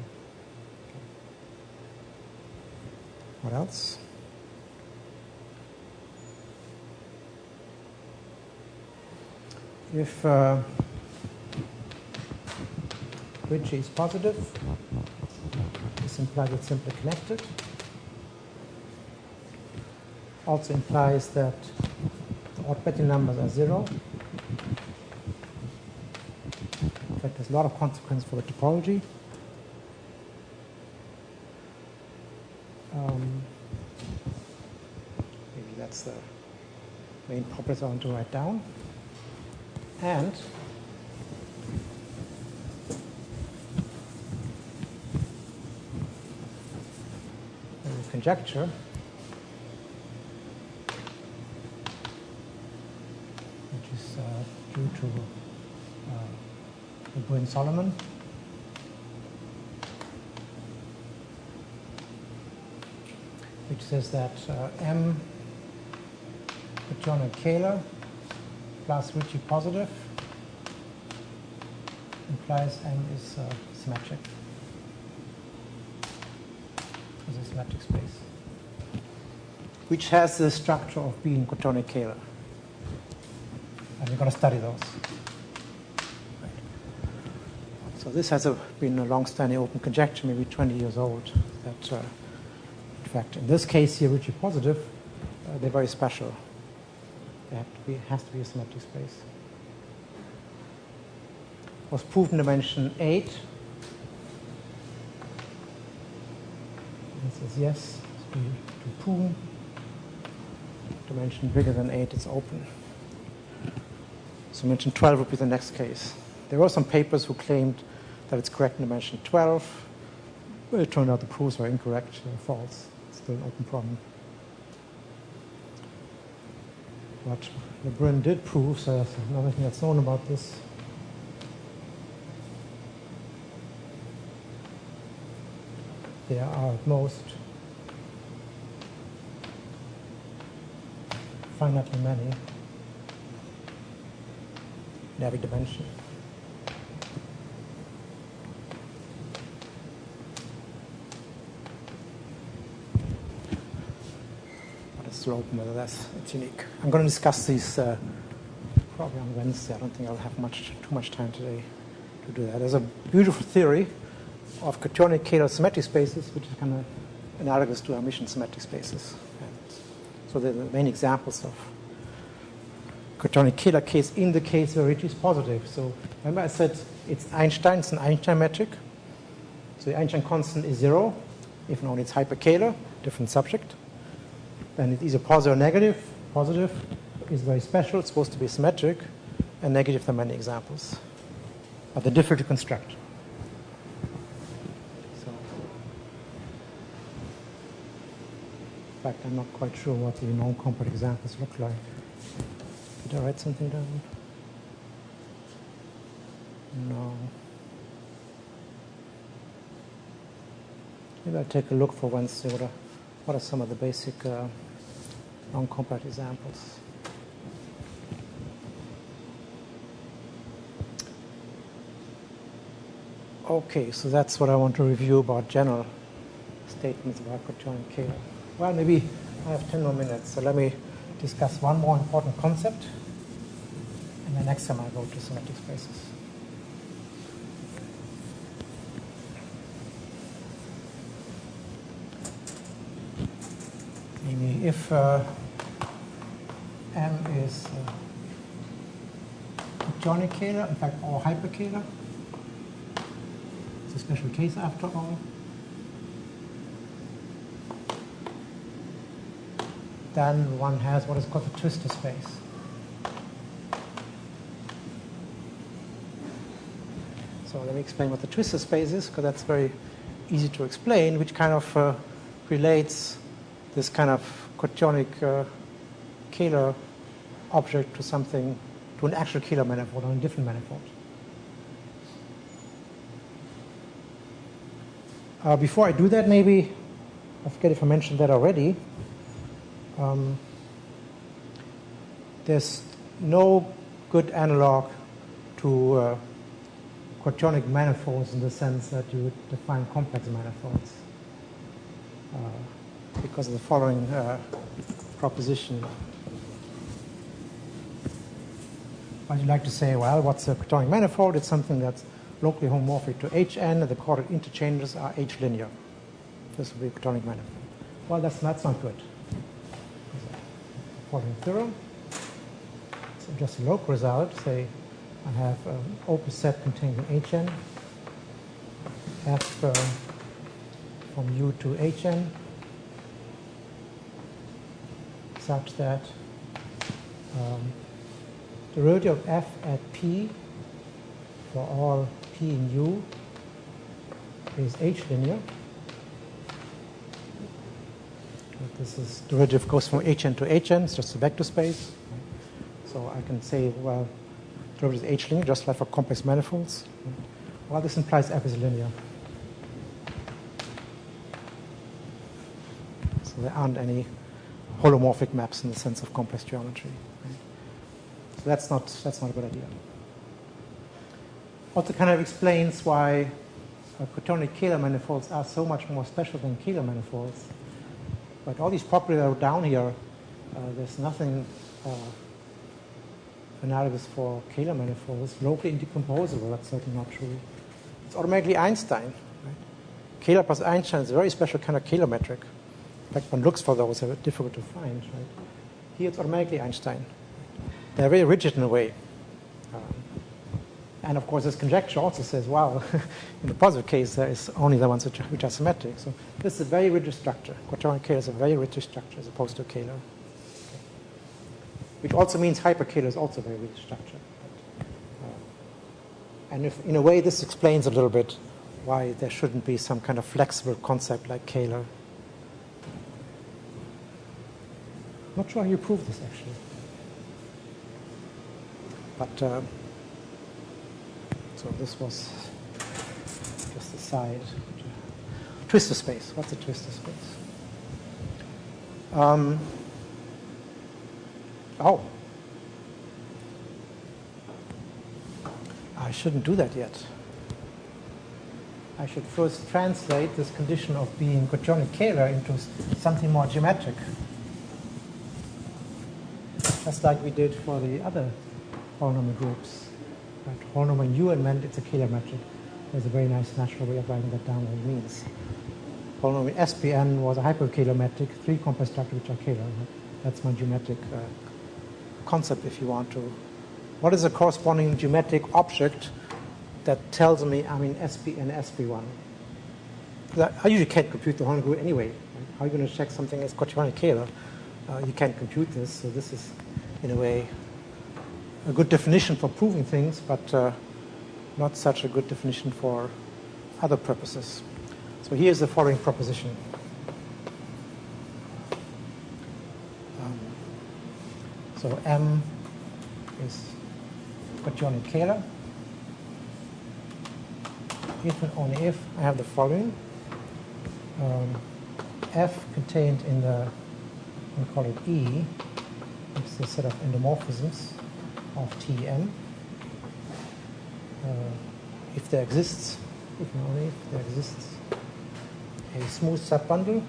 What else? If Ricci is positive, this implies it's simply connected. Also implies that the odd Betty numbers are 0. In fact, there's a lot of consequence for the topology. Maybe that's the main properties I want to write down. And conjecture which is due to the Bruin-Solomon. Which says that M Cotonic calar plus Ricci positive implies M is symmetric. Is a symmetric space, which has the structure of being Cotonic calar. And we're going to study those. Right. So this has been a long-standing open conjecture, maybe 20 years old, that in fact, in this case here, Ricci positive, they're very special. They have to be, it has to be a symmetric space. Was proved in dimension 8. This is yes, to prove. Dimension bigger than 8, it's open. So dimension 12 would be the next case. There were some papers who claimed that it's correct in dimension 12. But it turned out the proofs were incorrect, false. It's still an open problem. What Lebrun did prove, so there's another thing that's known about this. There are at most finitely many in every dimension. But it's still open whether it's unique. I'm going to discuss these probably on Wednesday. I don't think I'll have too much time today to do that. There's a beautiful theory of Quaternion Kähler symmetric spaces, which is kind of analogous to Hermitian symmetric spaces. And so they're the main examples of Quaternion Kähler case in the case where Ricci is positive. So remember I said it's an Einstein metric. So the Einstein constant is 0, if and only it's hyperkähler, different subject. Then it's either positive or negative. Positive is very special, it's supposed to be symmetric, and negative, there are many examples. But they're difficult to construct. So, in fact, I'm not quite sure what the non-compact examples look like. Did I write something down? No. Maybe I'll take a look for Wednesday. What are some of the basic non-compact examples? Okay, so that's what I want to review about general statements about Quaternion Kähler. Well, maybe I have 10 more minutes, so let me discuss one more important concept, and then next time I'll go to symmetric spaces. Maybe if M is Quaternion Kähler, in fact, or hyperkähler, it's a special case after all. Then one has what is called the twistor space. So let me explain what the twistor space is, because that's very easy to explain, which kind of relates this kind of Quaternion Kähler object to something, to an actual Kähler manifold on a different manifold. Before I do that, maybe, I forget if I mentioned that already, there's no good analog to quaternion manifolds in the sense that you would define complex manifolds because of the following proposition. But you'd like to say, well, what's a quaternion manifold? It's something that's locally homomorphic to Hn, and the coordinate interchanges are H linear. This would be a quaternion manifold. Well, that's not good. Following theorem. So just a local result. Say I have an open set containing Hn, F from U to Hn, such that the derivative of F at P for all P in U is H linear. This is derivative goes from Hn to Hn, it's just a vector space. So I can say, well, derivative is H linear, just like for complex manifolds. Well, this implies F is linear. So there aren't any holomorphic maps in the sense of complex geometry. So that's not a good idea. Also kind of explains why quaternion Kähler manifolds are so much more special than Kähler manifolds. But all these properties that are down here, there's nothing analogous for Kähler manifolds. Locally indecomposable, that's certainly not true. It's automatically Einstein. Right? Kähler plus Einstein is a very special kind of Kähler metric. In fact, one looks for those, they're difficult to find. Right? Here it's automatically Einstein. They're very rigid in a way. And of course, this conjecture also says, wow, in the positive case, there is only the ones which are symmetric. So this is a very rigid structure. Quaternion Kähler is a very rigid structure as opposed to Kähler. Okay. Which also means hyperkähler is also a very rigid structure. And if, in a way, this explains a little bit why there shouldn't be some kind of flexible concept like Kähler. Not sure how you prove this, actually. But so this was just the side. Twistor space. What's a twistor space? I shouldn't do that yet. I should first translate this condition of being quaternion Kähler into something more geometric. just like we did for the other polynomial groups. Right? Polynomial UN it's a Kähler metric. There's a very nice natural way of writing that down, what it means. Polynomial SPN was a hyperkähler metric, 3 complex structures which are Kähler. That's my geometric concept, if you want to. What is a corresponding geometric object that tells me I'm in SP and SP1? I usually can't compute the Horner group anyway. Right? How are you going to check something as quadratic Kähler? You can't compute this, so this is, in a way, a good definition for proving things, but not such a good definition for other purposes. So here's the following proposition. So M is quadratic Kähler. If and only if I have the following. F contained in the, we call it E, it's the set of endomorphisms of Tm. If there exists, if and only if there exists a smooth subbundle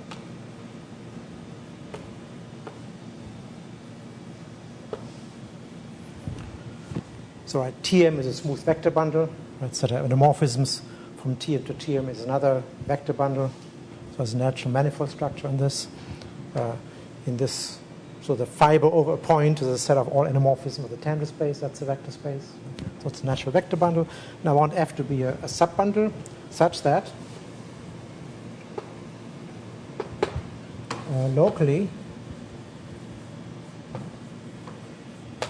so right, Tm is a smooth vector bundle. Right, set of endomorphisms from Tm to Tm is another vector bundle. So there's a natural manifold structure in this. So the fiber over a point is a set of all endomorphisms of the tangent space. That's a vector space. So it's a natural vector bundle. Now I want F to be a subbundle such that locally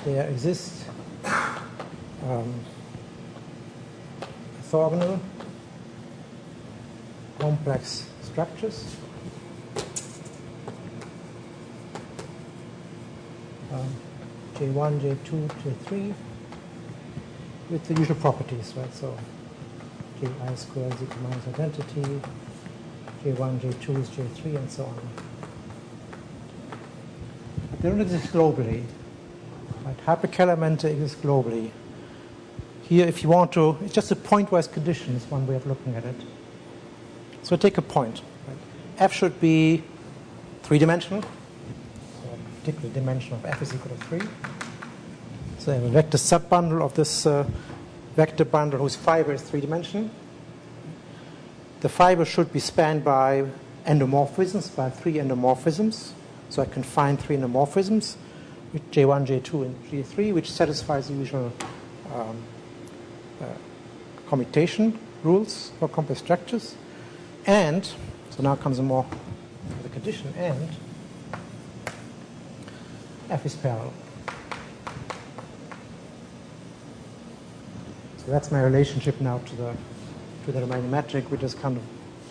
there exists orthogonal complex structures J1, J2, J3 with the usual properties, right? So Ji squared is equal to minus identity, J1, J2 is J3, and so on. They don't exist globally. Right? Hyperkähler exists globally. Here, if you want to, it's just a pointwise condition is one way of looking at it. So take a point. Right? F should be three-dimensional. So a particular dimension of F is equal to 3. So I have a vector subbundle of this vector bundle whose fiber is three-dimensional. The fiber should be spanned by endomorphisms, by 3 endomorphisms. So I can find 3 endomorphisms with J1, J2, and J3, which satisfies the usual commutation rules for complex structures. And, so now comes the condition, and F is parallel. So that's my relationship now to the remaining metric, which is kind of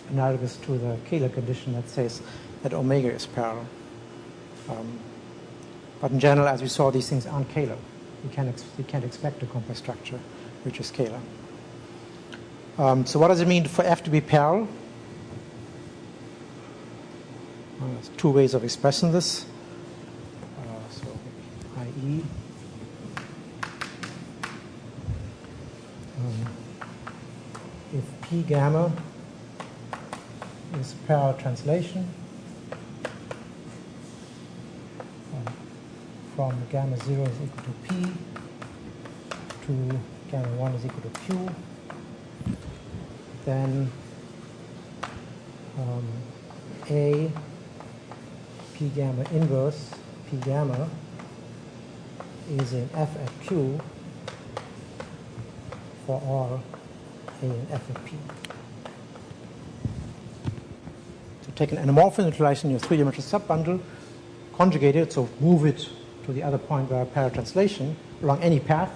analogous to the Kähler condition that says that omega is parallel. But in general, as we saw, these things aren't Kähler. You can't expect a complex structure which is Kähler. So what does it mean for F to be parallel? Well, there's 2 ways of expressing this. So i.e. If P gamma is parallel translation from gamma 0 is equal to P to gamma 1 is equal to Q, then A P gamma inverse P gamma is in F at Q for all A and F at P. So take an endomorphism utilizing your 3-dimensional subbundle, conjugate it, so move it to the other point by a parallel translation along any path,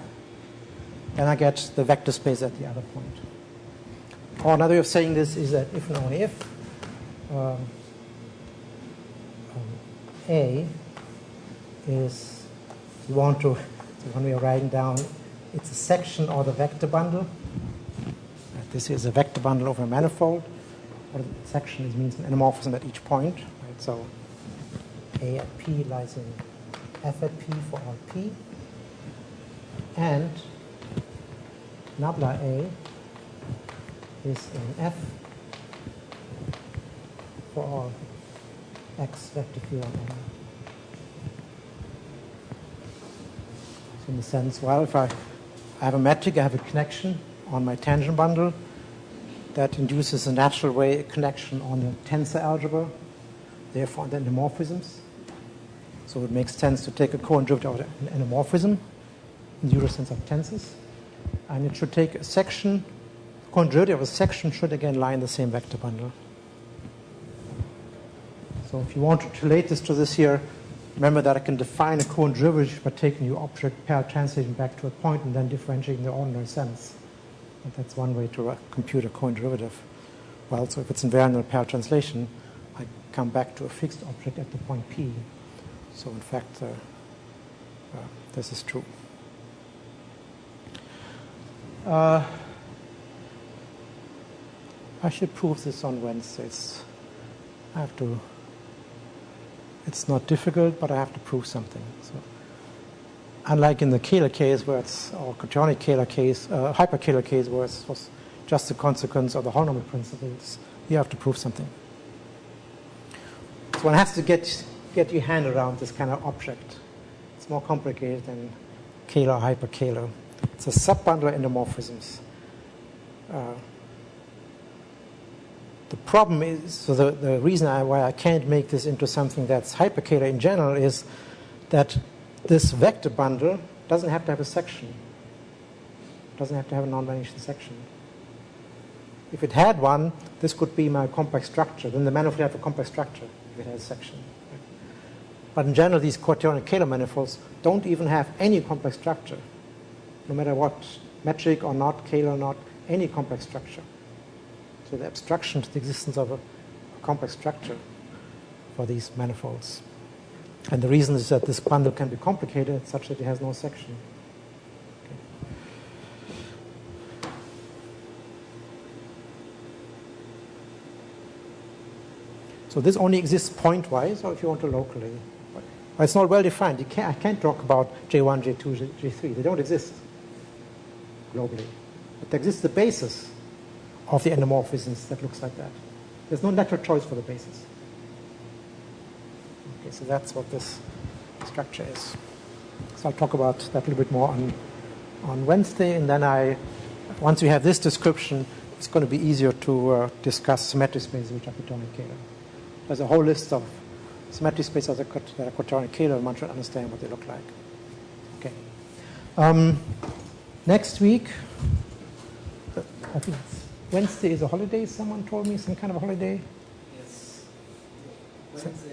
and I get the vector space at the other point. Or another way of saying this is that if and only if A is, you want to, so when we are writing down, it's a section or the vector bundle. This is a vector bundle over a manifold. What a section is means an endomorphism at each point. Right? So A at P lies in F at P for all P. And nabla A is in F for all X vector Q on N. in the sense, well, if I have a metric, I have a connection on my tangent bundle that induces a natural way connection on the tensor algebra, therefore the endomorphisms. So it makes sense to take a coherent derivative of an endomorphism in the usual sense of tensors. And it should take a section, the coherent derivative of a section should again lie in the same vector bundle. So if you want to relate this to this here, remember that I can define a coherent derivative by taking your object pair translating back to a point and then differentiating the ordinary sense. And that's one way to compute a coherent derivative. Well, so if it's invariant in a pair translation, I come back to a fixed object at the point P. So in fact, this is true. I should prove this on Wednesdays. I have to. It's not difficult, but I have to prove something. So, unlike in the Kähler case, where it's or quaternion Kähler case, hyperkähler case, where it was just a consequence of the holonomic principles, you have to prove something. So one has to get your hand around this kind of object. It's more complicated than Kähler, hyperkähler. It's a subbundle of endomorphisms. The problem is, so the reason why I can't make this into something that's hyperkähler in general is that this vector bundle doesn't have to have a section. It doesn't have to have a non-vanishing section. If it had one, this could be my complex structure. Then the manifold would have a complex structure if it has a section. But in general, these quaternion Kähler manifolds don't even have any complex structure, no matter what, metric or not, Kähler or not, any complex structure. So the abstraction to the existence of a complex structure for these manifolds. And the reason is that this bundle can be complicated such that it has no section. Okay. So this only exists pointwise, or if you want to locally. But it's not well defined. I can't talk about J1, J2, J3. They don't exist globally. But there exists the basis of the endomorphisms that looks like that. There's no natural choice for the basis. Okay, so that's what this structure is. So I'll talk about that a little bit more on Wednesday, and then once we have this description, it's going to be easier to discuss symmetric spaces which are quaternion Kähler. There's a whole list of symmetric spaces that are quaternion Kähler, and one should understand what they look like. Okay. Next week, I think Wednesday is a holiday, someone told me, some kind of a holiday. Yes. Wednesday